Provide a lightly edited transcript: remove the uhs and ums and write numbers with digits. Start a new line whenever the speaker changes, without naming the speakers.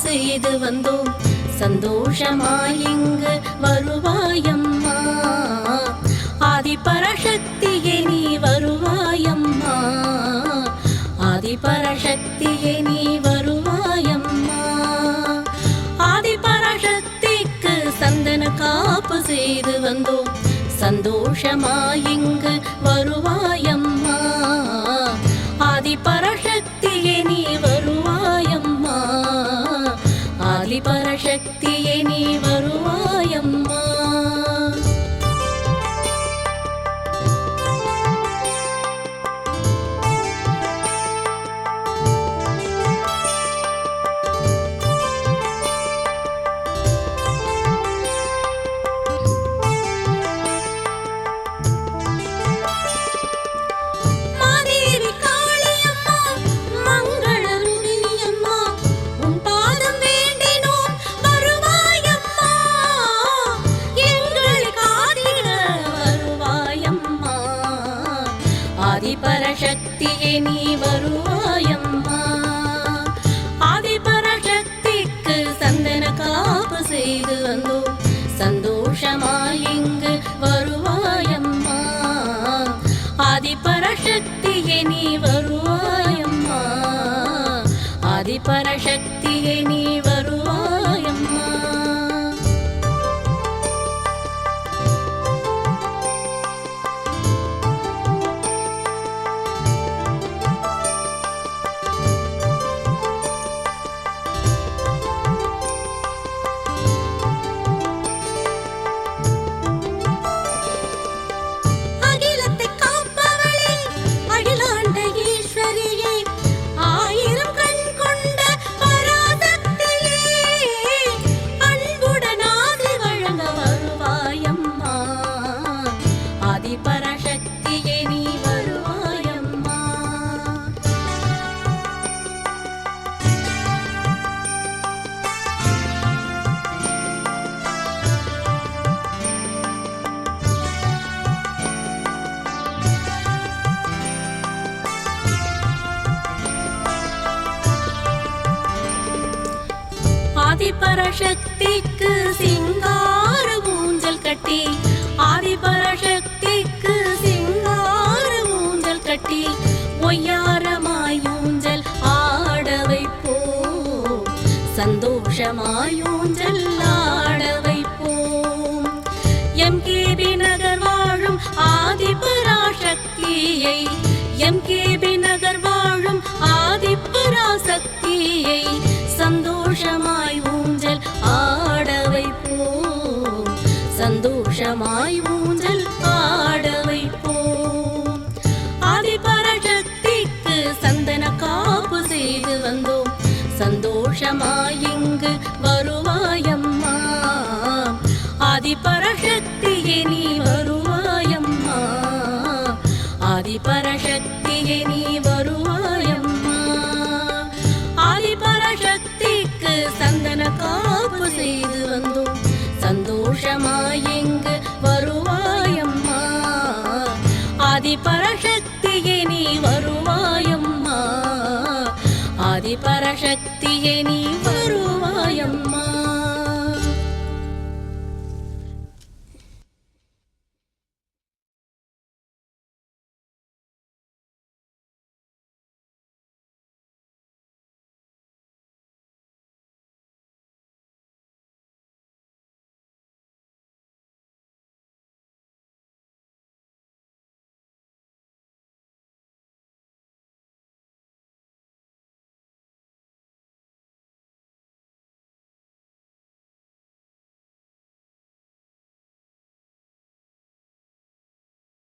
செய்து வந்தோம் சந்தோஷமாய் இங்கு வருவாயம்மா. ஆதிபராசக்தியே நீ வருவாயம்மா, ஆதிபராசக்தியே நீ வருவாயம்மா. ஆதிபராசக்திக்கு சந்தன காப்பு செய்து வந்தோம் சந்தோஷமாய் இங்கு வருவாயம்மா. ஆதிபராசக்தியே நீ வருவாயம்மா, ஆதிபராசக்தியே நீ வருவாயம்மா. ஆதிபராசக்தியே நீ வருவாயம்மா. ஆதிபராசக்திக்கு சந்தன காப்பு செய்து வந்தோம் சந்தோஷமாய் இங்கு வருவாயம்மா. ஆதிபராசக்தியே நீ வருவாயம்மா, ஆதிபராசக்தியே நீ வருவாயம்மா. ஆதிபராசக்தியே நீ வருவாயம்மா. ஆதிபராசக்திக்கு சிங்கார ஊஞ்சல் கட்டி, ஆதிபராசக்திக்கு சிங்கார ஊஞ்சல் கட்டி ஒய்யாரமாய் ஊஞ்சல் ஆட வைப்போம் சந்தோஷமாய் ஊஞ்சல் ஆட வைப்போம். எம்கேபி நகர் வாழும் ஆதிபராசக்தியை, எம்கேபி நகர் வாழும் ஆதிபராசக்தியை சந்தோஷமாய் ஊஞ்சல் ஆட வைப்போம் சந்தோஷமாய் ஊஞ்சல் ஆட வைப்போம். ஆதிபராசக்திக்கு சந்தன காப்பு செய்து வந்தோம் சந்தோஷமாய் இங்கு வருவாயம்மா. ஆதிபராசக்தியே நீ வருவாயம்மா, ஆதிபராசக்தியே நீ வருவாயம்மா. ஆதிபராசக்திக்கு சந்தன காப்பு செய்து வந்தோம் சந்தோஷமாய் இங்கு வருவாயம்மா. ஆதிபராசக்தியே நீ வருவாயம்மா, ஆதிபராசக்தியே நீ வருவாயம்மா.